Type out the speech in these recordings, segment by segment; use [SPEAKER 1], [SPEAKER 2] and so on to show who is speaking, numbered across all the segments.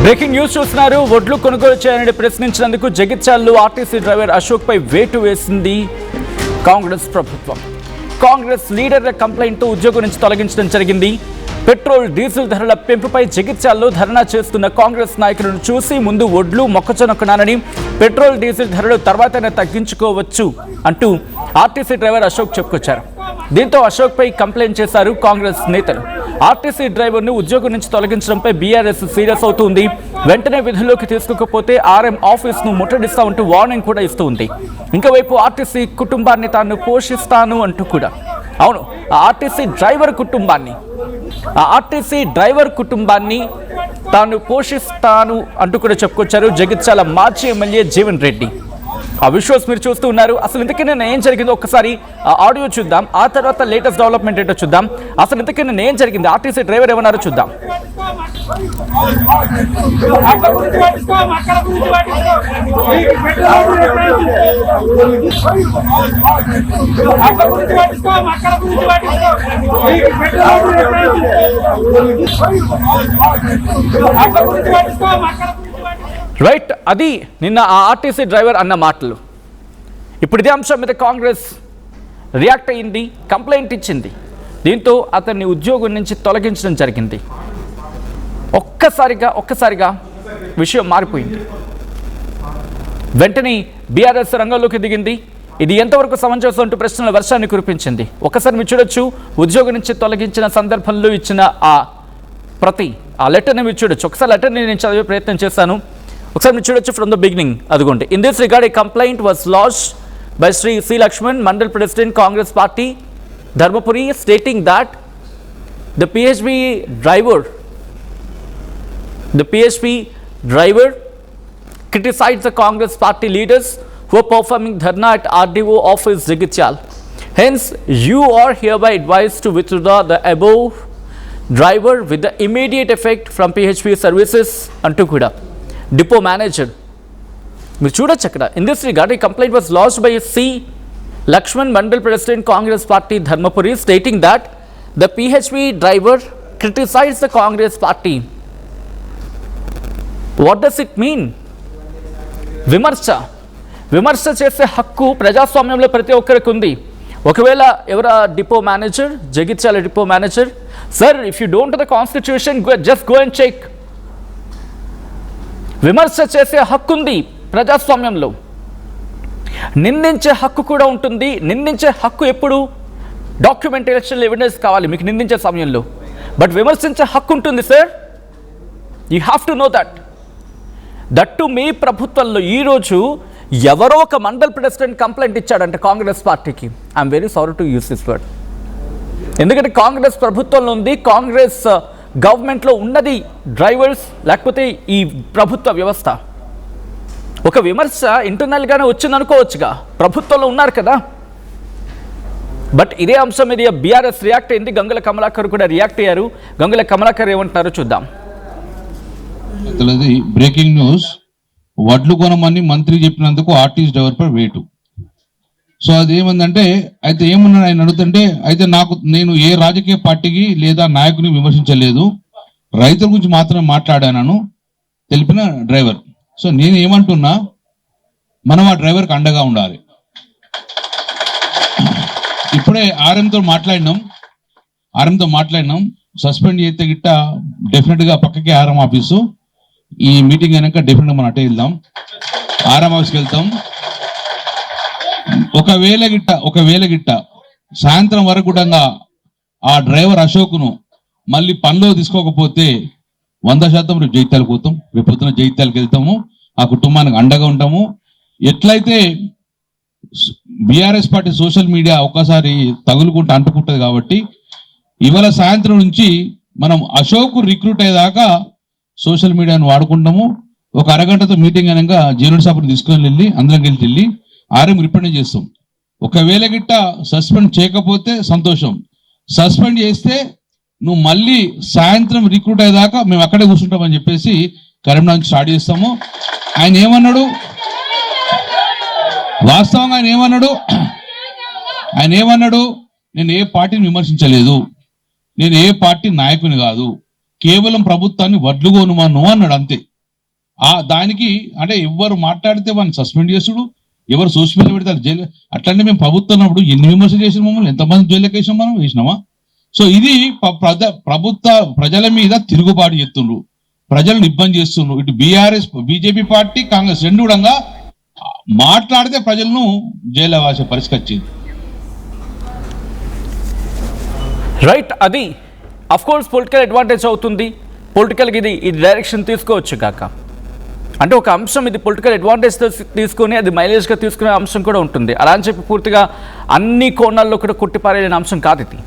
[SPEAKER 1] Breaking news చూస్తున్నారు. వడ్లు కొనుగోలు చేయాలని ప్రశ్నించినందుకు జగిత్యాలలో ఆర్టీసీ డ్రైవర్ అశోక్ పై వేటు వేసింది కాంగ్రెస్ ప్రభుత్వం. కాంగ్రెస్ లీడర్ల కంప్లైంట్తో ఉద్యోగం నుంచి తొలగించడం జరిగింది. పెట్రోల్ డీజిల్ ధరల పెంపుపై జగిత్యాలలో ధర్నా చేస్తున్న కాంగ్రెస్ నాయకులను చూసి ముందు వడ్లు మొక్కజొన్న కొనాలని, పెట్రోల్ డీజిల్ ధరలు తర్వాతనే తగ్గించుకోవచ్చు అంటూ ఆర్టీసీ డ్రైవర్ అశోక్ చెప్పుకొచ్చారు. దీంతో అశోక్ పై కంప్లైంట్ చేశారు కాంగ్రెస్ నేతలు. ఆర్టీసీ డ్రైవర్ను ఉద్యోగం నుంచి తొలగించడంపై బీఆర్ఎస్ సీరియస్ అవుతుంది. వెంటనే విధుల్లోకి తీసుకోకపోతే ఆర్ఎం ఆఫీస్ను ముట్టడిస్తామంటూ వార్నింగ్ కూడా ఇస్తుంది. ఇంకోవైపు ఆర్టీసీ కుటుంబాన్ని తాను పోషిస్తాను అంటూ కూడా, అవును, ఆర్టీసీ డ్రైవర్ కుటుంబాన్ని తాను పోషిస్తాను అంటూ కూడా చెప్పుకొచ్చారు జగిత్యాల మాజీ ఎమ్మెల్యే జీవన్ రెడ్డి. ఆ విజువల్స్ మీరు చూస్తూ ఉన్నారు. అసలు ఇంతకీ నేను ఏం జరిగిందో ఒక్కసారి ఆడియో చూద్దాం, ఆ తర్వాత లేటెస్ట్ డెవలప్మెంట్ ఏంటో చూద్దాం. అసలు ఇంతకీ నేను ఏం జరిగింది, ఆర్టీసీ డ్రైవర్ ఏమన్నారో చూద్దాం. రైట్, అది నిన్న ఆ ఆర్టీసీ డ్రైవర్ అన్న మాటలు. ఇప్పుడు ఇదే అంశం మీద కాంగ్రెస్ రియాక్ట్ అయ్యింది, కంప్లైంట్ ఇచ్చింది. దీంతో అతన్ని ఉద్యోగం నుంచి తొలగించడం జరిగింది. ఒక్కసారిగా విషయం మారిపోయింది. వెంటనే బీఆర్ఎస్ రంగంలోకి దిగింది. ఇది ఎంతవరకు సమంజసం అంటూ ప్రశ్నల వర్షాన్ని కురిపించింది. ఒక్కసారి మీరు చూడొచ్చు, ఉద్యోగం నుంచి తొలగించిన సందర్భంలో ఇచ్చిన ఆ లెటర్ని మీరు చూడొచ్చు. ఒకసారి లెటర్ని నేను చదివే ప్రయత్నం చేశాను. ఒకసారి మీరు చూడొచ్చు ఫ్రమ్ ద బిగినింగ్. అదిగోండి. In this regard A complaint was lodged by Sri C. Lakshman, Mandal President, Congress Party, Dharmapuri, stating that the PHP driver criticized the Congress Party leaders who are performing dharna at RDO office Jagatyal. Hence, you are hereby advised to withdraw the above driver with the immediate effect from PHP services అంటూ కూడా depot manager. మీరు చూడొచ్చు అక్కడ. In this regard ఈ complaint was lodged by C Lakshman, mandal president, Congress party, Dharmapuri, stating that the PHP driver criticise the Congress party. What does it mean? విమర్శ చేసే హక్కు ప్రజాస్వామ్యంలో ప్రతి ఒక్కరికి ఉంది. ఒకవేళ ఎవరా depot manager, Jagtial depot manager, sir if you don't the constitution just go and check. విమర్శ చేసే హక్కు ఉంది ప్రజాస్వామ్యంలో. నిందించే హక్కు కూడా ఉంటుంది. నిందించే హక్కు ఎప్పుడు? డాక్యుమెంటేషన్ ఎవిడెన్స్ కావాలి మీకు నిందించే సమయంలో. బట్ విమర్శించే హక్కు ఉంటుంది sir. You have to know that too మీ ప్రభుత్వంలో ఈరోజు ఎవరో ఒక మండల్ ప్రెసిడెంట్ కంప్లైంట్ ఇచ్చాడంటే కాంగ్రెస్ పార్టీకి. I'm very sorry to use this word. ఎందుకంటే కాంగ్రెస్ ప్రభుత్వంలో ఉంది, కాంగ్రెస్ గవర్నమెంట్లో ఉన్నది డ్రైవర్స్, లేకపోతే ఈ ప్రభుత్వ వ్యవస్థ. ఒక విమర్శ ఇంటర్నల్గానే వచ్చింది అనుకోవచ్చుగా, ప్రభుత్వంలో ఉన్నారు కదా. బట్ ఇదే అంశం మీద బీఆర్ఎస్ రియాక్ట్ అయింది. గంగుల కమలాకర్ కూడా రియాక్ట్ అయ్యారు. గంగుల కమలాకర్ ఏమంటున్నారో చూద్దాం.
[SPEAKER 2] బ్రేకింగ్ న్యూస్, వడ్లు కొనమని మంత్రి చెప్పినందుకు ఆర్టీసీ డ్రైవర్ పై వేటు. సో అది ఏమందంటే, అయితే ఏమన్నాడు ఆయన అడుగుతుంటే, అయితే నేను ఏ రాజకీయ పార్టీకి లేదా నాయకుని విమర్శించలేదు, రైతుల గురించి మాత్రమే మాట్లాడాను తెలిపిన డ్రైవర్. సో నేను ఏమంటున్నా, మనం ఆ డ్రైవర్కి అండగా ఉండాలి. ఇప్పుడే ఆర్ఎంతో మాట్లాడినాం. సస్పెండ్ చేస్తే గిట్ట డెఫినెట్గా పక్కకి ఆర్ఎం ఆఫీసు. ఈ మీటింగ్ అయినాక డెఫినెట్గా మనం అటే వెళ్దాం, ఆర్ఎం ఆఫీస్కి వెళ్తాం. ఒకవేళ గిట్ట సాయంత్రం వరకు కూడా ఆ డ్రైవర్ అశోక్ను మళ్ళీ పనిలో తీసుకోకపోతే 100% రేపు జైత్యాలకు పోతాం. రేపు పొద్దున జైత్యాలకు వెళ్తాము, ఆ కుటుంబానికి అండగా ఉంటాము. ఎట్లయితే బీఆర్ఎస్ పార్టీ సోషల్ మీడియా ఒక్కసారి తగులుకుంటూ అంటుకుంటుంది కాబట్టి ఇవాళ సాయంత్రం నుంచి మనం అశోక్ రిక్రూట్ అయ్యేదాకా సోషల్ మీడియాను వాడుకుంటాము. ఒక అరగంటతో మీటింగ్ అయినాక జీవన సభను తీసుకొని అందరం వెళ్ళి ఆర్ఎం రిప్రజెంట్ చేస్తాం. ఒకవేళ గిట్ట సస్పెండ్ చేయకపోతే సంతోషం, సస్పెండ్ చేస్తే నువ్వు మళ్ళీ సాయంత్రం రిక్రూట్ అయ్యేదాకా మేము అక్కడే కూర్చుంటామని చెప్పేసి కరీంనగర్ నుంచి స్టార్ట్ చేస్తాము. ఆయన ఏమన్నాడు, వాస్తవంగా ఆయన ఏమన్నాడు, నేను ఏ పార్టీని విమర్శించలేదు, నేను ఏ పార్టీ నాయకుని కాదు, కేవలం ప్రభుత్వాన్ని వడ్లుగోనుమాను అన్నాడు అంతే. దానికి అంటే ఎవరు మాట్లాడితే వాడిని సస్పెండ్ చేసుడు, ఎవరు సోషల్ మీడియా పెడతారు జైలు. అట్లంటే మేము ప్రభుత్వం ఉన్నప్పుడు ఎన్ని విమర్శలు చేసిన మమ్మల్ని, ఎంతమంది జైలుకి వేసాం, మనం వేసినామా? సో ఇది ప్రజల మీద తిరుగుబాటు చేస్తుండ్రు, ప్రజలను ఇబ్బంది చేస్తుండ్రు. ఇటు బీజేపీ పార్టీ, కాంగ్రెస్ రెండు కూడా మాట్లాడితే ప్రజలను జైలు వాసే పరిస్థితి వచ్చింది.
[SPEAKER 1] రైట్, అది అఫ్ కోర్స్ పొలిటికల్ అడ్వాంటేజ్ అవుతుంది. పొలిటికల్గా ఇది డైరెక్షన్ తీసుకోవచ్చు కాక, అంటే ఒక అంశం ఇది పొలిటికల్ అడ్వాంటేజ్ తీసుకొని అది మైలేజ్గా తీసుకునే అంశం కూడా ఉంటుంది. అలా అని చెప్పి పూర్తిగా అన్ని కోణాల్లో కూడా కొట్టిపారేయని అంశం కాదు ఇది.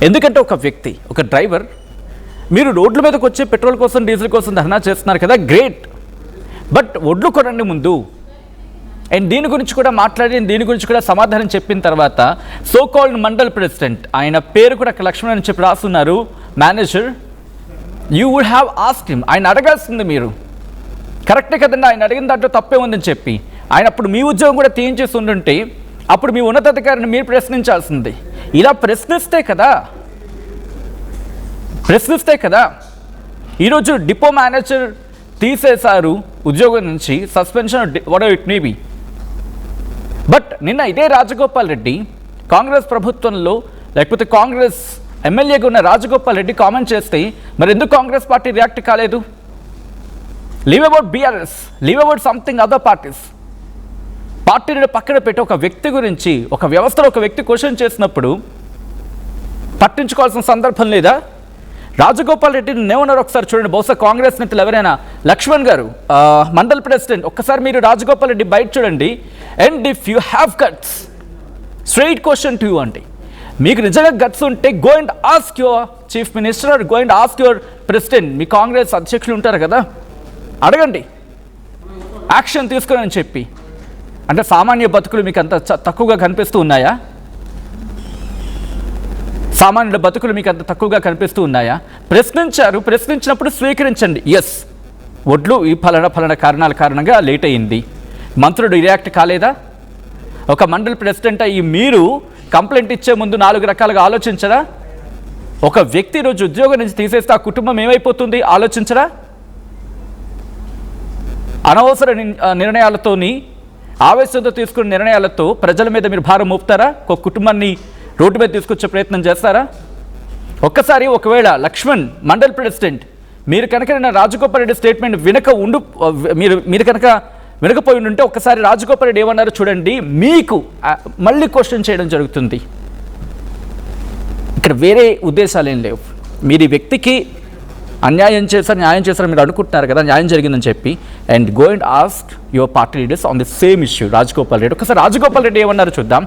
[SPEAKER 1] ఎందుకంటే ఒక వ్యక్తి, ఒక డ్రైవర్, మీరు రోడ్ల మీదకి వచ్చి పెట్రోల్ కోసం, డీజిల్ కోసం ధర్నా చేస్తున్నారు కదా, గ్రేట్. బట్ ఒడ్లు కొనండి ముందు. అండ్ దీని గురించి కూడా మాట్లాడి, దీని గురించి కూడా సమాధానం చెప్పిన తర్వాత సో కాల్డ్ మండల్ ప్రెసిడెంట్, ఆయన పేరు కూడా లక్ష్మణ్ అని చెప్పి రాస్తున్నారు, manager, you would have asked him, ఆయన అడగాల్సింది మీరు. కరెక్టే కదండి, ఆయన అడిగిన దాంట్లో తప్పే ఉందని చెప్పి ఆయన అప్పుడు మీ ఉద్యోగం కూడా తీయించేసి ఉండుంటే అప్పుడు మీ ఉన్నతాధికారిని మీరు ప్రశ్నించాల్సింది. ఇలా ప్రశ్నిస్తే కదా ఈరోజు డిపో మేనేజర్ తీసేశారు ఉద్యోగం నుంచి, suspension what it may be. But నిన్న ఇదే రాజగోపాల్ రెడ్డి కాంగ్రెస్ ప్రభుత్వంలో, లేకపోతే కాంగ్రెస్ ఎమ్మెల్యేగా ఉన్న రాజగోపాల్ రెడ్డి కామెంట్ చేస్తే మరి ఎందుకు కాంగ్రెస్ పార్టీ రియాక్ట్ కాలేదు? Leave about BRS, leave about something other parties. పార్టీని పక్కన పెట్టి ఒక వ్యక్తి గురించి, ఒక వ్యవస్థలో ఒక వ్యక్తి క్వశ్చన్ చేసినప్పుడు పట్టించుకోవాల్సిన సందర్భం లేదా? రాజగోపాల్ రెడ్డిని ఏమన్నారు ఒకసారి చూడండి. బహుశా కాంగ్రెస్ నేతలు ఎవరైనా, లక్ష్మణ్ గారు మండల్ ప్రెసిడెంట్, ఒక్కసారి మీరు రాజగోపాల్ రెడ్డి బయట చూడండి. And if you have guts, straight question to you అంటే, మీకు నిజంగా గట్స్ ఉంటే go and ask your chief minister or go and ask your president, మీ కాంగ్రెస్ అధ్యక్షులు ఉంటారు కదా, అడగండి, యాక్షన్ తీసుకుని చెప్పి. అంటే సామాన్య బతుకులు మీకు అంత తక్కువగా కనిపిస్తూ ఉన్నాయా? సామాన్యుల బతుకులు మీకు అంత తక్కువగా కనిపిస్తూ ఉన్నాయా? ప్రశ్నించారు, ప్రశ్నించినప్పుడు స్వీకరించండి. ఎస్, ఒడ్లు ఈ ఫలానా కారణాల కారణంగా లేట్ అయ్యింది. మంత్రుడు రియాక్ట్ కాలేదా? ఒక మండలి ప్రెసిడెంట్ అయ్యి మీరు కంప్లైంట్ ఇచ్చే ముందు 4 రకాలుగా ఆలోచించరా? ఒక వ్యక్తి రోజు ఉద్యోగం నుంచి తీసేస్తే ఆ కుటుంబం ఏమైపోతుంది ఆలోచించరా? అనవసర నిర్ణయాలతోని, ఆవేశంతో తీసుకున్న నిర్ణయాలతో ప్రజల మీద మీరు భారం మోపుతారా? ఒక కుటుంబాన్ని రోడ్డు మీద తీసుకొచ్చే ప్రయత్నం చేస్తారా? ఒక్కసారి ఒకవేళ లక్ష్మణ్ మండల్ ప్రెసిడెంట్ మీరు కనుక నిన్న రాజగోపాల్ రెడ్డి స్టేట్మెంట్ మీరు కనుక వినకపోయి ఉంటే ఒక్కసారి రాజగోపాల్ రెడ్డి ఏమన్నారో చూడండి. మీకు మళ్ళీ క్వశ్చన్ చేయడం జరుగుతుంది. ఇక్కడ వేరే ఉద్దేశాలు ఏం లేవు. మీరు ఈ వ్యక్తికి న్యాయం చేశారు మీరు అనుకుంటున్నారు కదా, న్యాయం జరిగిందని చెప్పి. And go and ask your party leaders on the same issue. Rajagopal Reddy, ఒకసారి రాజగోపాల్ రెడ్డి ఏమన్నారో చూద్దాం.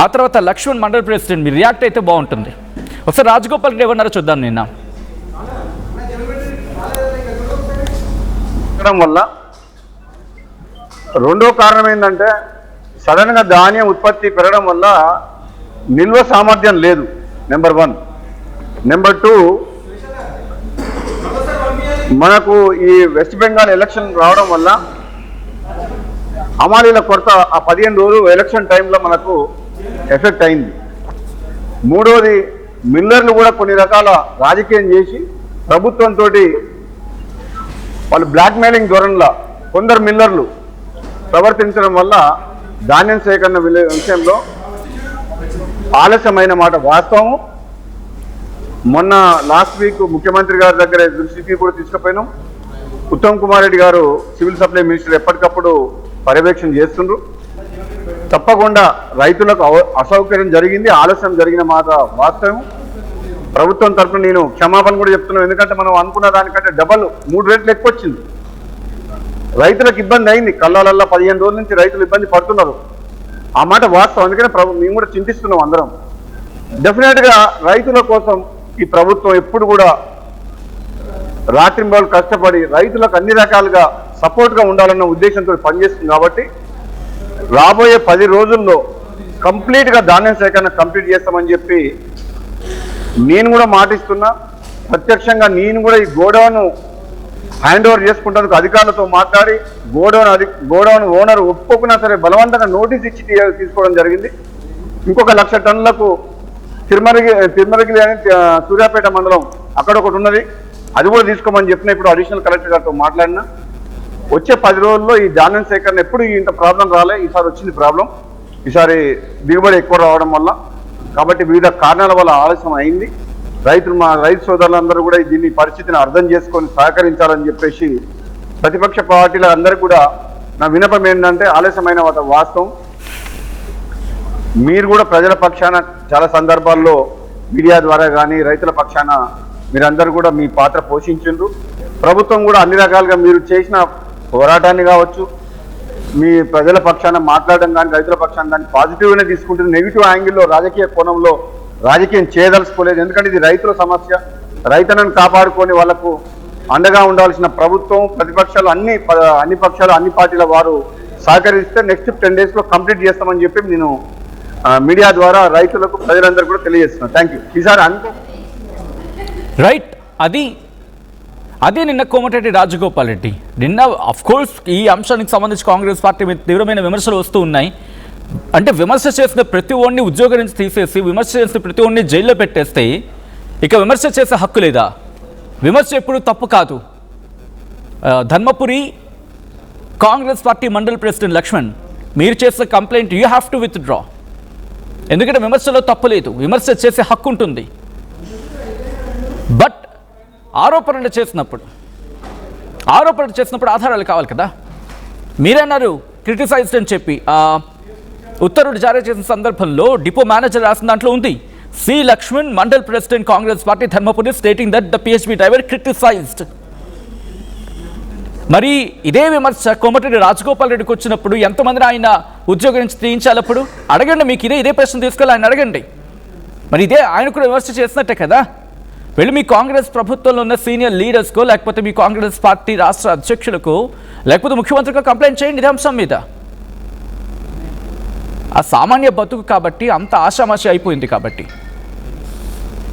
[SPEAKER 1] ఆ తర్వాత లక్ష్మణ్ మండల్ ప్రెసిడెంట్ మీరు రియాక్ట్ అయితే బాగుంటుంది. ఒకసారి రాజగోపాల్ రెడ్డి ఏమన్నారో చూద్దాం. నిన్న
[SPEAKER 3] వల్ల రెండో కారణం ఏంటంటే సడన్గా ధాన్యం ఉత్పత్తి పెరగడం వల్ల నిల్వ సామర్థ్యం లేదు, నెంబర్ 1. నెంబర్ 2, మనకు ఈ వెస్ట్ బెంగాల్ ఎలక్షన్ రావడం వల్ల హమాలీల కొరత ఆ 15 రోజులు ఎలక్షన్ టైంలో మనకు ఎఫెక్ట్ అయింది. మూడోది, మిల్లర్లు కూడా కొన్ని రకాల రాజకీయం చేసి ప్రభుత్వంతో వాళ్ళు బ్లాక్మెయిలింగ్ ధోరణిలో కొందరు మిల్లర్లు ప్రవర్తించడం వల్ల ధాన్యం సేకరణ విషయంలో ఆలస్యమైన మాట వాస్తవము. మొన్న లాస్ట్ వీక్ ముఖ్యమంత్రి గారి దగ్గర దృష్టికి కూడా తీసుకుపోయినాం. ఉత్తమ్ కుమార్ రెడ్డి గారు సివిల్ సప్లై మినిస్టర్ ఎప్పటికప్పుడు పర్యవేక్షణ చేస్తుండ్రు. తప్పకుండా రైతులకు అసౌకర్యం జరిగింది, ఆలస్యం జరిగిన మాట వాస్తవం. ప్రభుత్వం తరఫున నేను క్షమాపణ కూడా చెప్తున్నాను. ఎందుకంటే మనం అనుకున్న దానికంటే డబల్ 3 రెట్లు ఎక్కువ వచ్చింది. రైతులకు ఇబ్బంది అయింది. కళ్ళాలల్లో 15 రోజుల నుంచి రైతులు ఇబ్బంది పడుతున్నారు. ఆ మాట వాస్తవం. అందుకనే మేము కూడా చింతిస్తున్నాం అందరం. డెఫినెట్గా రైతుల కోసం ఈ ప్రభుత్వం ఎప్పుడు కూడా రాత్రింబవలు కష్టపడి రైతులకు అన్ని రకాలుగా సపోర్ట్గా ఉండాలన్న ఉద్దేశంతో పనిచేస్తుంది. కాబట్టి రాబోయే 10 రోజుల్లో కంప్లీట్గా ధాన్యం సేకరణ కంప్లీట్ చేస్తామని చెప్పి నేను కూడా మాటిస్తున్నా. ప్రత్యక్షంగా నేను కూడా ఈ గోడౌన్ హ్యాండ్ ఓవర్ చేసుకుంటేందుకు అధికారులతో మాట్లాడి గోడౌన్ ఓనర్ ఒప్పుకున్నా సరే బలవంతంగా నోటీస్ ఇచ్చి తీసుకోవడం జరిగింది. ఇంకొక 1,00,000 టన్నులకు తిరుమలగిరి అని సూర్యాపేట మండలం అక్కడ ఒకటి ఉన్నది, అది కూడా తీసుకోమని చెప్పిన ఇప్పుడు అడిషనల్ కలెక్టర్ గారితో మాట్లాడినా. వచ్చే 10 రోజుల్లో ఈ ధాన్యం సేకరణ ఎప్పుడు ఇంత ప్రాబ్లం రాలే, ఈసారి వచ్చింది ప్రాబ్లం. ఈసారి దిగుబడి ఎక్కువ రావడం వల్ల, కాబట్టి వివిధ కారణాల వల్ల ఆలస్యం అయింది. మా రైతు సోదరులందరూ కూడా దీన్ని పరిస్థితిని అర్థం చేసుకొని సహకరించాలని చెప్పేసి ప్రతిపక్ష పార్టీల అందరూ కూడా నా విన్నపం ఏంటంటే, ఆలస్యమైన వాస్తవం. మీరు కూడా ప్రజల పక్షాన చాలా సందర్భాల్లో మీడియా ద్వారా కానీ రైతుల పక్షాన మీరందరూ కూడా మీ పాత్ర పోషించిండ్రు. ప్రభుత్వం కూడా అన్ని రకాలుగా మీరు చేసిన పోరాటాన్ని కావచ్చు, మీ ప్రజల పక్షాన మాట్లాడడం కానీ రైతుల పక్షాన కానీ పాజిటివ్గానే తీసుకుంటుంది. నెగిటివ్ యాంగిల్లో రాజకీయ కోణంలో రాజకీయం చేయదలుచుకోలేదు. ఎందుకంటే ఇది రైతుల సమస్య. రైతులను కాపాడుకొని వాళ్లకు అండగా ఉండాల్సిన ప్రభుత్వం, ప్రతిపక్షాలు, అన్ని పక్షాలు, అన్ని పార్టీల వారు సహకరిస్తే నెక్స్ట్ 10 డేస్లో కంప్లీట్ చేస్తామని చెప్పి నేను మీడియా ద్వారా రైతులకు, ప్రజలందరూ కూడా తెలియజేస్తున్నాను. Thank you. ఈసారి
[SPEAKER 1] రైట్. అది నిన్న కోమటిరెడ్డి రాజగోపాల్ రెడ్డి నిన్న కోర్స్ ఈ అంశానికి సంబంధించి కాంగ్రెస్ పార్టీ మీద తీవ్రమైన విమర్శలు వస్తూ ఉన్నాయి. అంటే విమర్శ చేసిన ప్రతి ఒడిని ఉద్యోగం నుంచి తీసేసి, విమర్శ చేసిన ప్రతి ఒడిని జైల్లో పెట్టేస్తే ఇక విమర్శ చేసే హక్కు లేదా? విమర్శ ఎప్పుడు తప్పు కాదు. ధర్మపురి కాంగ్రెస్ పార్టీ మండల్ ప్రెసిడెంట్ లక్ష్మణ్, మీరు చేసే complaint you have to withdraw. ఎందుకంటే విమర్శలో తప్పు లేదు, విమర్శ చేసే హక్కు ఉంటుంది. బట్ ఆరోపణలు చేసినప్పుడు ఆధారాలు కావాలి కదా. మీరన్నారు క్రిటిసైజ్డ్ అని చెప్పి ఉత్తర్వులు జారీ చేసిన సందర్భంలో డిపో మేనేజర్ రాసిన దాంట్లో ఉంది, C Lakshman mandal president Congress party Dharmapuri stating that the PHB driver criticised. మరి ఇదే విమర్శ కోమటిరెడ్డి రాజగోపాల్ రెడ్డికి వచ్చినప్పుడు ఎంతమందిని ఆయన ఉద్యోగం నుంచి తీయించాలి? అప్పుడు అడగండి, మీకు ఇదే ప్రశ్న తీసుకెళ్ళి ఆయన అడగండి. మరి ఇదే ఆయన కూడా విమర్శ చేసినట్టే కదా. వెళ్ళి మీ కాంగ్రెస్ ప్రభుత్వంలో ఉన్న సీనియర్ లీడర్స్కో, లేకపోతే మీ కాంగ్రెస్ పార్టీ రాష్ట్ర అధ్యక్షులకు, లేకపోతే ముఖ్యమంత్రికో కంప్లైంట్ చేయండి ఇదే అంశం మీద. ఆ సామాన్య బతుకు కాబట్టి అంత ఆషామాషి అయిపోయింది. కాబట్టి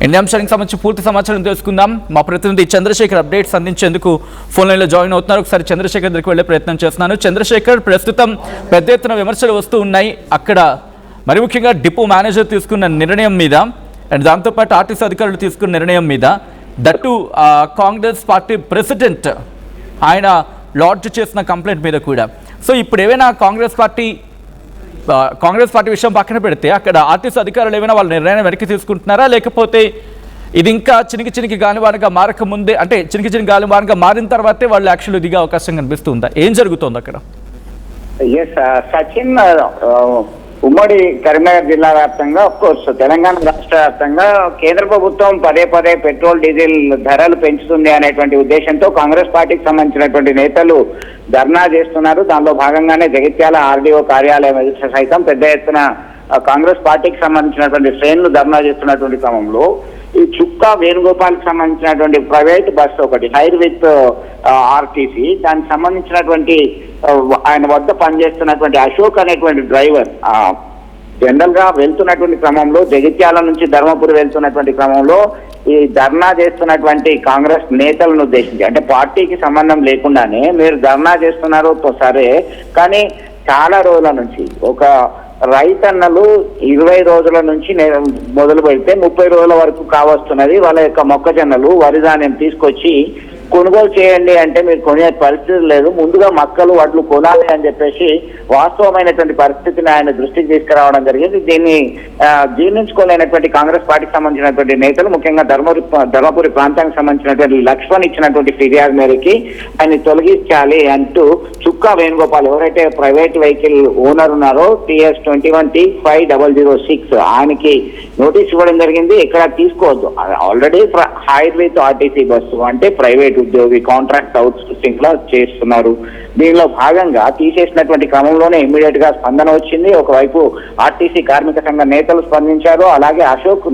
[SPEAKER 1] ఎన్ని అంశానికి సంబంధించి పూర్తి సమాచారం తెలుసుకుందాం. మా ప్రతినిధి చంద్రశేఖర్ అప్డేట్స్ అందించేందుకు ఫోన్ లైన్లో జాయిన్ అవుతున్నారు. ఒకసారి చంద్రశేఖర్ దగ్గరికి వెళ్ళే ప్రయత్నం చేస్తున్నాను. చంద్రశేఖర్, ప్రస్తుతం పెద్ద ఎత్తున విమర్శలు వస్తూ ఉన్నాయి అక్కడ, మరి ముఖ్యంగా డిపో మేనేజర్ తీసుకున్న నిర్ణయం మీద అండ్ దాంతోపాటు ఆర్టీసీ అధికారులు తీసుకున్న నిర్ణయం మీద, దట్టు కాంగ్రెస్ పార్టీ ప్రెసిడెంట్ ఆయన లాడ్జ్ చేసిన కంప్లైంట్ మీద కూడా. సో ఇప్పుడు ఏమైనా కాంగ్రెస్ పార్టీ విషయం పక్కన పెడితే అక్కడ ఆర్టీసీ అధికారులు ఏమైనా వాళ్ళ నిర్ణయాన్ని వెనక్కి తీసుకుంటున్నారా, లేకపోతే ఇది ఇంకా చినికి గాలివానగా మారకముందే, అంటే చినికి గాలివానగా మారిన తర్వాతే వాళ్ళు యాక్చువల్లీ దిగే అవకాశం కనిపిస్తుందా? ఏం జరుగుతుంది అక్కడ?
[SPEAKER 4] సచిన్, ఉమ్మడి కరీంనగర్ జిల్లా వ్యాప్తంగా, కోర్స్ తెలంగాణ రాష్ట్ర వ్యాప్తంగా కేంద్ర ప్రభుత్వం పదే పెట్రోల్ డీజిల్ ధరలు పెంచుతుంది అనేటువంటి ఉద్దేశంతో కాంగ్రెస్ పార్టీకి సంబంధించినటువంటి నేతలు ధర్నా చేస్తున్నారు. దానిలో భాగంగానే జగిత్యాల ఆర్డీఓ కార్యాలయం ఎదుట సైతం పెద్ద ఎత్తున కాంగ్రెస్ పార్టీకి సంబంధించినటువంటి శ్రేణులు ధర్నా చేస్తున్నటువంటి క్రమంలో ఈ చుక్కా వేణుగోపాల్కి సంబంధించినటువంటి ప్రైవేట్ బస్సు ఒకటి హైర్ విత్ ఆర్టీసీ, దానికి సంబంధించినటువంటి ఆయన వద్ద పనిచేస్తున్నటువంటి అశోక్ అనేటువంటి డ్రైవర్ జనరల్ గా వెళ్తున్నటువంటి క్రమంలో, జగిత్యాల నుంచి ధర్మపురి వెళ్తున్నటువంటి క్రమంలో ఈ ధర్నా చేస్తున్నటువంటి కాంగ్రెస్ నేతలను ఉద్దేశించి, అంటే పార్టీకి సంబంధం లేకుండానే మీరు ధర్నా చేస్తున్నారు సరే, కానీ చాలా రోజుల నుంచి ఒక రైతన్నలు 20 రోజుల నుంచి మొదలు పెడితే 30 రోజుల వరకు కావస్తున్నది వాళ్ళ యొక్క మొక్కజొన్నలు, వరి ధాన్యం తీసుకొచ్చి కొనుగోలు చేయండి అంటే మీరు కొనే పరిస్థితి లేదు. ముందుగా మక్కలు వడ్లు కొనాలి అని చెప్పేసి వాస్తవమైనటువంటి పరిస్థితిని ఆయన దృష్టికి తీసుకురావడం జరిగింది. దీన్ని జీర్ణించుకోలేనటువంటి కాంగ్రెస్ పార్టీకి సంబంధించినటువంటి నేతలు, ముఖ్యంగా ధర్మపురి ప్రాంతానికి సంబంధించినటువంటి లక్ష్మణ్ ఇచ్చినటువంటి ఫిర్యాదు మేరకి ఆయన తొలగించాలి అంటూ చుక్కా వేణుగోపాల్, ఎవరైతే ప్రైవేట్ వెహికల్ ఓనర్ ఉన్నారో TS 21T5006, ఆయనకి నోటీస్ ఇవ్వడం జరిగింది. ఇక్కడ తీసుకోవద్దు, already hire with RTC bus అంటే ప్రైవేట్ ఉద్యోగి, కాంట్రాక్ట్ అవుట్ సోర్సింగ్ లా చేస్తున్నారు. దీనిలో భాగంగా తీసేసినటువంటి క్రమంలోనే ఇమ్మీడియట్ గా స్పందన వచ్చింది. ఒకవైపు ఆర్టీసీ కార్మిక సంఘ నేతలు స్పందించారు, అలాగే అశోక్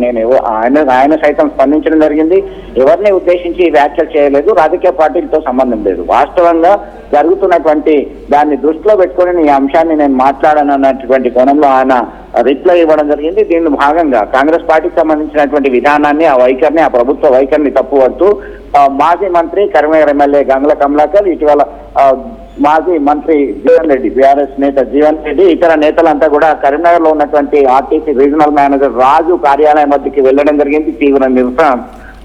[SPEAKER 4] ఆయన సైతం స్పందించడం జరిగింది. ఎవరిని ఉద్దేశించి వ్యాఖ్యలు చేయలేదు, రాజకీయ పార్టీలతో సంబంధం లేదు. వాస్తవంగా జరుగుతున్నటువంటి దాన్ని దృష్టిలో పెట్టుకుని ఈ అంశాన్ని నేను మాట్లాడనన్నటువంటి కోణంలో ఆయన రిప్లై ఇవ్వడం జరిగింది. దీనిలో భాగంగా కాంగ్రెస్ పార్టీకి సంబంధించినటువంటి విధానాన్ని, ఆ వైఖరిని, ఆ ప్రభుత్వ వైఖరిని తప్పుపడుతూ మాజీ మంత్రి కరీంనగర్ ఎమ్మెల్యే గంగుల కమలాకర్, ఇటీవల మాజీ మంత్రి జీవన్ రెడ్డి, బీఆర్ఎస్ నేత జీవన్ రెడ్డి, ఇతర నేతలంతా కూడా కరీంనగర్ లో ఉన్నటువంటి ఆర్టీసీ రీజనల్ మేనేజర్ రాజు కార్యాలయం వద్దకి వెళ్లడం జరిగింది. తీవ్ర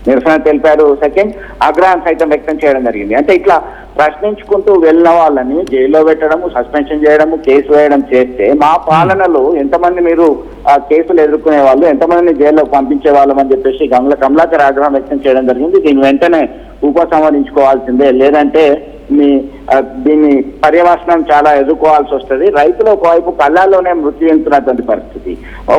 [SPEAKER 4] నిరసన తెలిపారు. సెకండ్, ఆగ్రహం సైతం వ్యక్తం చేయడం జరిగింది. అంటే ఇట్లా ప్రశ్నించుకుంటూ వెళ్ళిన వాళ్ళని జైల్లో పెట్టడము, సస్పెన్షన్ చేయడము, కేసు వేయడం చేస్తే మా పాలనలో ఎంతమంది మీరు కేసులు ఎదుర్కొనే వాళ్ళు, ఎంతమందిని జైల్లోకి పంపించే వాళ్ళం అని చెప్పేసి కమలాకర్ ఆగ్రహం వ్యక్తం చేయడం జరిగింది. దీన్ని వెంటనే ఉపసంహరించుకోవాల్సిందే, లేదంటే దీన్ని పర్యవసనం చాలా ఎదుర్కోవాల్సి వస్తుంది. రైతులు ఒకవైపు కళ్ళాల్లోనే మృతి చెందుతున్నటువంటి పరిస్థితి,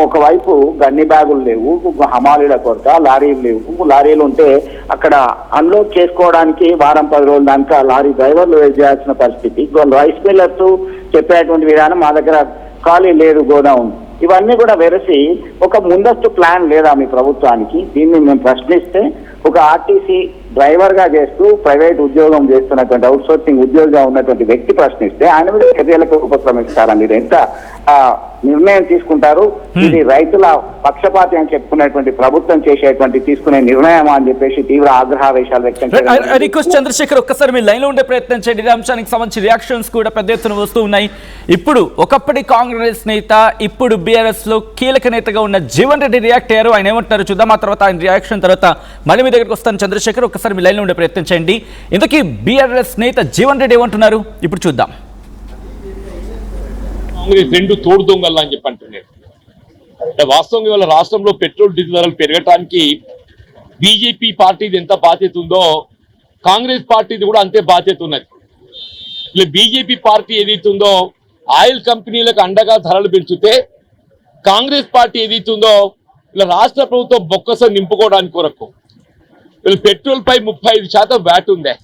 [SPEAKER 4] ఒకవైపు గన్ని బ్యాగులు లేవు, హమాలీల కొరత, లారీలు లేవు. లారీలు ఉంటే అక్కడ అన్లోడ్ చేసుకోవడానికి వారం 10 రోజుల దాకా లారీ డ్రైవర్లు వెయిట్ చేయాల్సిన పరిస్థితి. రైస్ మిల్లర్స్ చెప్పేటువంటి విధానం మా దగ్గర ఖాళీ లేదు గోదాం. ఇవన్నీ కూడా వెరసి ఒక ముందస్తు ప్లాన్ లేదా మీ ప్రభుత్వానికి? దీన్ని మేము ప్రశ్నిస్తే ఒక ఆర్టీసీ డ్రైవర్ గా చేస్తూ ప్రైవేట్ ఉద్యోగం చేస్తున్నటువంటి అవుట్సోర్సింగ్ ఉద్యోగిగా ఉన్నటువంటి వ్యక్తి ప్రశ్నిస్తే ఆయన మీద చర్యలకు ఉపక్రమిస్తారని మీరు ఎంత నిర్ణయం తీసుకుంటారు? ఇది రైతుల పక్షపాతి అని చెప్పుకునేటువంటి ప్రభుత్వం తీసుకునే నిర్ణయమా అని చెప్పేసి తీవ్ర ఆగ్రహావేశాలు వ్యక్తం చేశారు.
[SPEAKER 1] రిక్వెస్ట్ చంద్రశేఖర్, ఒక్కసారి మీ లైన్ లో ఉండే ప్రయత్నం చేయండి. ఈ అంశానికి సంబంధించి రియాక్షన్స్ కూడా పెద్ద ఎత్తున వస్తూ ఉన్నాయి. ఇప్పుడు ఒకప్పటి కాంగ్రెస్ నేత, ఇప్పుడు బీఆర్ఎస్ లో కీలక నేతగా ఉన్న జీవన్ రెడ్డి రియాక్ట్ అయ్యారు. ఆయన ఏమంటారు చూద్దాం. ఆ తర్వాత ఆయన రియాక్షన్ తర్వాత మళ్ళీ మీ దగ్గరకు వస్తాను. చంద్రశేఖర్, ఒక్కసారి మీ లైన్ లో ఉండే ప్రయత్నం చేయండి. ఇంతకీ బీఆర్ఎస్ నేత జీవన్ రెడ్డి ఏమంటున్నారు ఇప్పుడు చూద్దాం.
[SPEAKER 5] కాంగ్రెస్ రెండు తోడు దొంగల్లా అని చెప్పి అంటున్నారు. వాస్తవంగా ఇవాళ రాష్ట్రంలో పెట్రోల్ డీజిల్ ధరలు పెరగటానికి బీజేపీ పార్టీది ఎంత బాధ్యత ఉందో కాంగ్రెస్ పార్టీది కూడా అంతే బాధ్యత ఉన్నది. ఇలా బీజేపీ పార్టీ ఏదైతుందో ఆయిల్ కంపెనీలకు అండగా ధరలు పెంచితే, కాంగ్రెస్ పార్టీ ఏదైతుందో ఇలా రాష్ట్ర ప్రభుత్వం బొక్కస నింపుకోవడానికి కొరకు వీళ్ళు పెట్రోల్ పై 35% వ్యాట్ ఉంది,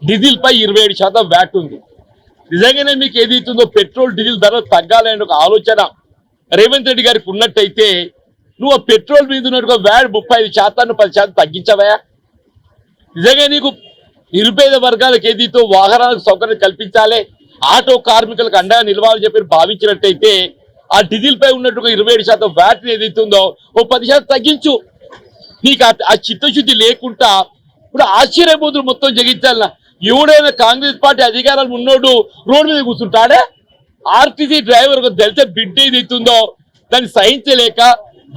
[SPEAKER 5] డీజిల్ పై 27% వ్యాట్ ఉంది. నిజంగానే మీకు ఏదైతుందో పెట్రోల్ డీజిల్ ధర తగ్గాలనే ఒక ఆలోచన రేవంత్ రెడ్డి గారికి ఉన్నట్టయితే నువ్వు పెట్రోల్ మీద ఉన్నట్టుగా వ్యాట్ 35% 10% తగ్గించవా? నిజంగా నీకు నిరుపేద వర్గాలకు ఏదైతే వాహనాలకు సౌకర్యం కల్పించాలి, ఆటో కార్మికులకు అండగా నిలవాలని చెప్పి భావించినట్టయితే ఆ డీజిల్ పై ఉన్నట్టుగా 27% వ్యాట్ ఏదైతుందో ఓ 10% తగ్గించు. నీకు ఆ చిత్తశుద్ధి లేకుండా ఇప్పుడు ఆశ్చర్యపోతులు మొత్తం జగించాలన్నా ఎవడైనా కాంగ్రెస్ పార్టీ అధికారాలు ఉన్నోడు రోడ్డు మీద కూర్చుంటాడే? ఆర్టీసీ డ్రైవర్ ఒక దళిత బిడ్డ ఏదైతుందో దాన్ని సహించలేక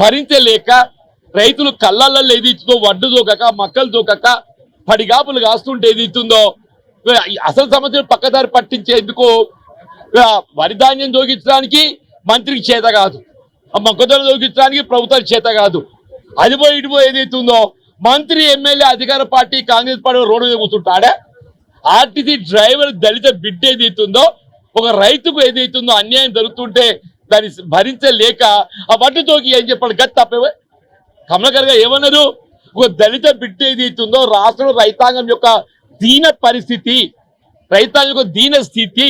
[SPEAKER 5] భరించలేక రైతులు కళ్ళల్లో ఏదైతుందో వడ్డు దూకక మక్కలు దూకక పడిగాపులు కాస్తుంటే ఏదైతుందో అసలు సమస్యలు పక్కదారి పట్టించేందుకు వరి ధాన్యం దోగించడానికి మంత్రికి చేత కాదు, ఆ మొక్కజొన్న దోగించడానికి ప్రభుత్వానికి చేత కాదు. అది పోయి ఇటు పోయి ఏదైతుందో మంత్రి ఎమ్మెల్యే అధికార పార్టీ కాంగ్రెస్ పార్టీ రోడ్డు మీద కూర్చుంటాడే? ఆర్టీసీ డ్రైవర్ దళిత బిడ్డ ఏదైతుందో ఒక రైతుకు ఏదైతుందో అన్యాయం జరుగుతుంటే దాన్ని భరించలేక ఆ వడ్డు తోకి ఏం చెప్పాడు గతి తప్పే కమలకర్ గారు ఏమన్నారు? ఒక దళిత బిడ్డ ఏదైతుందో రాష్ట్రంలో రైతాంగం యొక్క దీన పరిస్థితి, రైతాంగం యొక్క దీన స్థితి,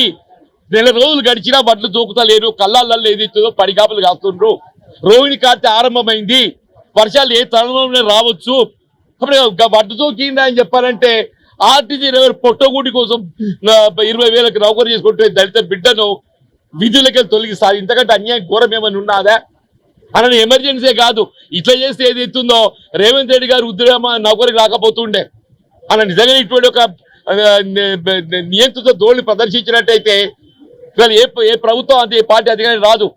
[SPEAKER 5] 2 రోజులు గడిచినా వడ్లు తోకుతలేరు, కళ్ళల్లో ఏదైతుందో పడిగాపులు కాస్తుండ్రు. రోహిణి కార్తె ఆరంభమైంది, వర్షాలు ఏ తరుణంలో రావచ్చు. కాబట్టి వడ్డు తోకిందా అని చెప్పాలంటే ఆర్టీసీ డ్రైవర్ పొట్టగూడి కోసం 20,000కి నౌకరీ చేసుకుంటే దళిత బిడ్డను విధులకి తొలగిస్తారు. ఇంతకంటే అన్యాయం ఘోరం ఏమైనా ఉన్నదా? అని ఎమర్జెన్సీ కాదు, ఇట్లా చేస్తే ఏదైతుందో రేవంత్ రెడ్డి గారు ఉద్యోగ నౌకరీకి రాకపోతుండే. అలా నిజంగా ఇటువంటి ఒక నియంత్రిత ధోరణి ప్రదర్శించినట్టయితే ఏ ప్రభుత్వం అంతే ఏ పార్టీ అధికారం రాదు.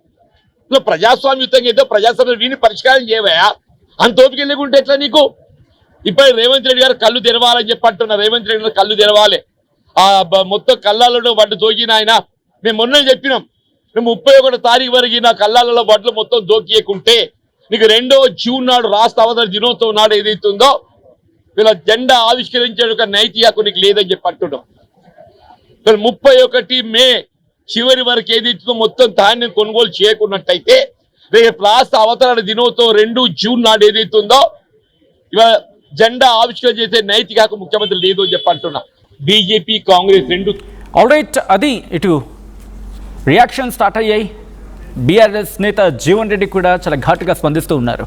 [SPEAKER 5] ఇప్పుడు ప్రజాస్వామ్యుతంగా ఏదో ప్రజాస్వామ్యం వీని పరిష్కారం చేయవా? అంత ఓపిక వెళ్ళకుంటే ఎట్లా నీకు? ఇప్పుడు రేవంత్ రెడ్డి గారు కళ్ళు తెరవాలని చెప్పి అంటున్నారు. రేవంత్ రెడ్డి గారు కళ్ళు తెరవాలి. ఆ మొత్తం కళ్ళాలలో వడ్లు దోకిన ఆయన మేము మొన్న చెప్పినాం, మేము 31వ తారీఖు వరకు నా కళ్ళాలలో వడ్లు మొత్తం దోకియకుంటే నీకు 2వ జూన్ నాడు రాష్ట్ర అవతరణ దినోత్సవం నాడు ఏదైతుందో వీళ్ళ జెండా ఆవిష్కరించే ఒక నైతిక హక్కు నీకు లేదని చెప్పి అంటున్నాం. 31 మే చివరి వరకు ఏదైతుందో మొత్తం ధాన్యం కొనుగోలు చేయకున్నట్టయితే రేపు రాష్ట్ర అవతరణ దినోత్సవం 2 జూన్ నాడు ఏదైతుందో ఇవాళ జెండా ఆవిష్కరణ చేసే నైతిక హక్కు ముఖ్యమంత్రి లేదు అని చెప్పి అంటున్నా. బీజేపీ కాంగ్రెస్ రెండు
[SPEAKER 1] ఆల్రైట్, అది ఇటు రియాక్షన్ స్టార్ట్ అయ్యాయి. బీఆర్ఎస్ నేత జీవన్ రెడ్డి కూడా చాలా ఘాటుగా స్పందిస్తూ ఉన్నారు.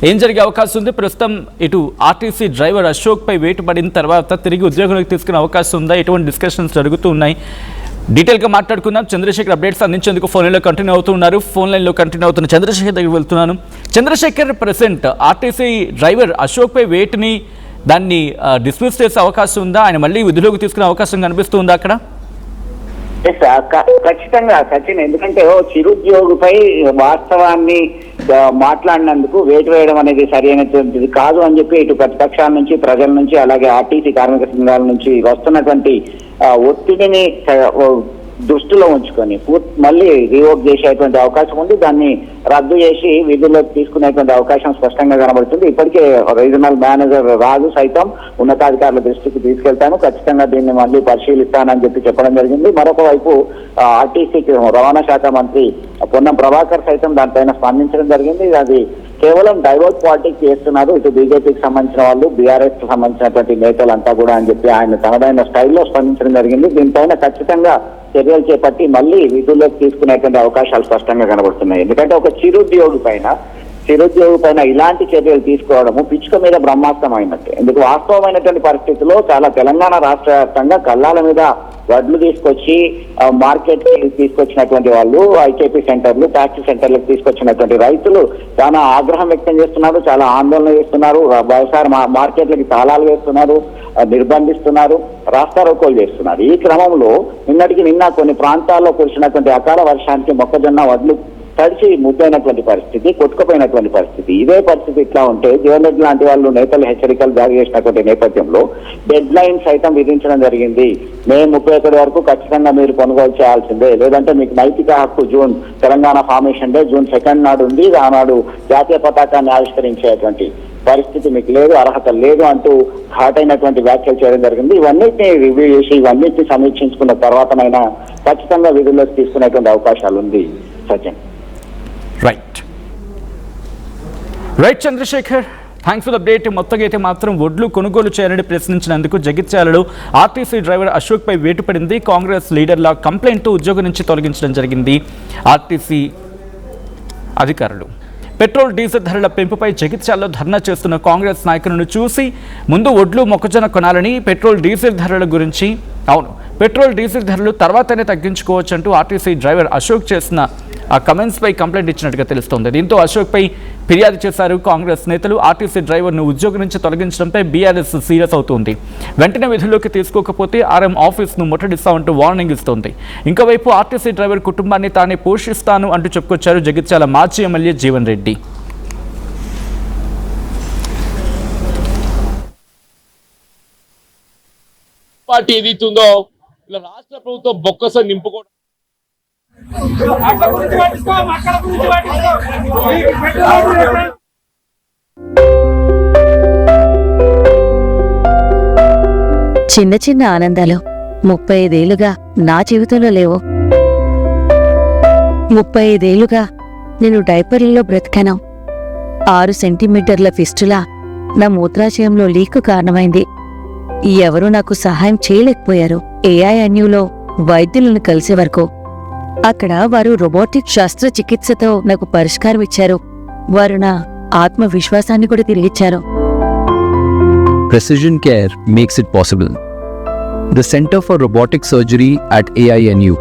[SPEAKER 1] ఏం జరిగే అవకాశం ఉంది? ప్రస్తుతం ఇటు ఆర్టీసీ డ్రైవర్ అశోక్పై వేటు పడిన తర్వాత తిరిగి ఉద్యోగంలోకి తీసుకునే అవకాశం ఉందా? ఎటువంటి డిస్కషన్స్ జరుగుతూ ఉన్నాయి? డీటెయిల్గా మాట్లాడుకుందాం. చంద్రశేఖర్ అప్డేట్స్ అందించేందుకు ఫోన్ లైన్లో కంటిన్యూ అవుతున్నారు. ఫోన్ లైన్లో కంటిన్యూ అవుతున్న చంద్రశేఖర్ దగ్గరికి వెళ్తున్నాను. చంద్రశేఖర్, ప్రెసెంట్ ఆర్టీసీ డ్రైవర్ అశోక్పై వేటుని దాన్ని డిస్మిస్ చేసే అవకాశం ఉందా? ఆయన మళ్ళీ విధులోకి తీసుకునే అవకాశం కనిపిస్తుందా అక్కడ?
[SPEAKER 4] ఖచ్చితంగా సచిన్, ఎందుకంటే ఓ చిరుద్యోగిపై వాస్తవాన్ని మాట్లాడినందుకు వేటు వేయడం అనేది సరైనటువంటిది కాదు అని చెప్పి ఇటు ప్రతిపక్షాల నుంచి, ప్రజల నుంచి, అలాగే ఆర్టీసీ కార్మిక సంఘాల నుంచి వస్తున్నటువంటి ఒత్తిడిని దృష్టిలో ఉంచుకొని మళ్ళీ రీవోక్ చేసేటువంటి అవకాశం ఉంది. దాన్ని రద్దు చేసి విధుల్లోకి తీసుకునేటువంటి అవకాశం స్పష్టంగా కనబడుతుంది. ఇప్పటికే రీజనల్ మేనేజర్ రాజు సైతం ఉన్నతాధికారుల దృష్టికి తీసుకెళ్తాను, ఖచ్చితంగా దీన్ని మళ్ళీ పరిశీలిస్తానని చెప్పడం జరిగింది. మరొక వైపు ఆర్టీసీకి రవాణా శాఖ మంత్రి పొన్నం ప్రభాకర్ సైతం దానిపైన స్పందించడం జరిగింది. అది కేవలం డైవర్ట్ పాలిటిక్స్ చేస్తున్నారు ఇటు బీజేపీకి సంబంధించిన వాళ్ళు, బీఆర్ఎస్ కి సంబంధించినటువంటి నేతలంతా కూడా అని చెప్పి ఆయన తనదైన స్టైల్లో స్పందించడం జరిగింది. దీనిపైన ఖచ్చితంగా చర్యలు చేపట్టి మళ్ళీ విధుల్లోకి తీసుకునేటువంటి అవకాశాలు స్పష్టంగా కనబడుతున్నాయి. ఎందుకంటే ఒక చిరుద్యోగి పైన ఇలాంటి చర్యలు తీసుకోవడము పిచ్చుక మీద బ్రహ్మాస్త్రమైనట్టు. ఎందుకు వాస్తవమైనటువంటి పరిస్థితుల్లో చాలా తెలంగాణ రాష్ట్ర వ్యాప్తంగా కళ్ళాల మీద వడ్లు తీసుకొచ్చి మార్కెట్ కి తీసుకొచ్చినటువంటి వాళ్ళు, ఐకేపీ సెంటర్లు, ఫ్యాక్టరీ సెంటర్లకు తీసుకొచ్చినటువంటి రైతులు చాలా ఆగ్రహం వ్యక్తం చేస్తున్నారు, చాలా ఆందోళన చేస్తున్నారు, వ్యవసాయ మార్కెట్లకి తాళాలు వేస్తున్నారు, నిర్బంధిస్తున్నారు, రాస్తారోకోలు చేస్తున్నారు. ఈ క్రమంలో నిన్న కొన్ని ప్రాంతాల్లో కురిసినటువంటి అకాల వర్షానికి మొక్కజొన్న వడ్లు తడిచి ముద్దైనటువంటి పరిస్థితి, కొట్టుకుపోయినటువంటి పరిస్థితి. ఇదే పరిస్థితి ఇట్లా ఉంటే జీవన్ రెడ్డి లాంటి వాళ్ళు నేతలు హెచ్చరికలు జారీ చేసినటువంటి నేపథ్యంలో డెడ్ లైన్ సైతం విధించడం జరిగింది. మే 31 వరకు ఖచ్చితంగా మీరు కొనుగోలు చేయాల్సిందే, లేదంటే మీకు నైతిక హక్కు June Telangana formation day June 2 నాడు ఉంది, ఆనాడు జాతీయ పతాకాన్ని ఆవిష్కరించేటువంటి పరిస్థితి మీకు లేదు, అర్హత లేదు అంటూ ఘాటైనటువంటి వ్యాఖ్యలు చేయడం జరిగింది. ఇవన్నిటిని రివ్యూ చేసి ఇవన్నిటిని సమీక్షించుకున్న తర్వాతనైనా ఖచ్చితంగా విధుల్లోకి తీసుకునేటువంటి అవకాశాలు ఉంది. Sachin.
[SPEAKER 1] Right Chandrashekar, thanks for the update. మొత్తంగా అయితే మాత్రం వడ్లు కొనుగోలు చేయాలని ప్రశ్నించినందుకు జగిత్యాలలో ఆర్టీసీ డ్రైవర్ అశోక్ పై వేటు పడింది. కాంగ్రెస్ లీడర్ల కంప్లైంట్తో ఉద్యోగం నుంచి తొలగించడం జరిగింది ఆర్టీసీ అధికారులు. పెట్రోల్ డీజిల్ ధరల పెంపుపై జగిత్యాలలో ధర్నా చేస్తున్న కాంగ్రెస్ నాయకులను చూసి ముందు వడ్లు మొక్కజొన్న కొనాలని, పెట్రోల్ డీజిల్ ధరల గురించి పెట్రోల్ డీజిల్ ధరలు తర్వాతనే తగ్గించుకోవచ్చు అంటూ ఆర్టీసీ డ్రైవర్ అశోక్ చేసిన ఆ కమెంట్స్పై కంప్లైంట్ ఇచ్చినట్టుగా తెలుస్తోంది. దీంతో అశోక్పై ఫిర్యాదు చేశారు కాంగ్రెస్ నేతలు. ఆర్టీసీ డ్రైవర్ను ఉద్యోగం నుంచి తొలగించడంపై బీఆర్ఎస్ సీరియస్ అవుతోంది. వెంటనే విధుల్లోకి తీసుకోకపోతే ఆర్ఎం ఆఫీస్ను ముట్టడిస్తామంటూ వార్నింగ్ ఇస్తోంది. ఇంకోవైపు ఆర్టీసీ డ్రైవర్ కుటుంబాన్ని తానే పోషిస్తాను అంటూ చెప్పుకొచ్చారు జగిత్యాల మాజీ ఎమ్మెల్యే జీవన్ రెడ్డి.
[SPEAKER 5] పార్టీ ఏదైతుందో ఇలా రాష్ట్ర ప్రభుత్వం బొక్కస నింపుకోవడం
[SPEAKER 6] చిన్న చిన్న ఆనందాలు 35 ఏళ్లుగా నా జీవితంలో లేవు. 35 ఏళ్లుగా నేను డైపర్లలో బ్రతికాను. 6 సెంటీమీటర్ల ఫిస్టులా నా మూత్రాశయంలో లీకు కారణమైంది. ఎవరూ నాకు సహాయం చేయలేకపోయారు. ఏఐఎన్యూలో వైద్యులను కలిసే వరకు. అక్కడ వారు రోబోటిక్ శస్త్రచికిత్సతో నాకు పరిష్కారం ఇచ్చారు. వారు నా ఆత్మవిశ్వాసాన్ని కూడా తిరిగిచ్చారు.
[SPEAKER 7] Precision Care makes it possible. The Center for Robotic Surgery at AINU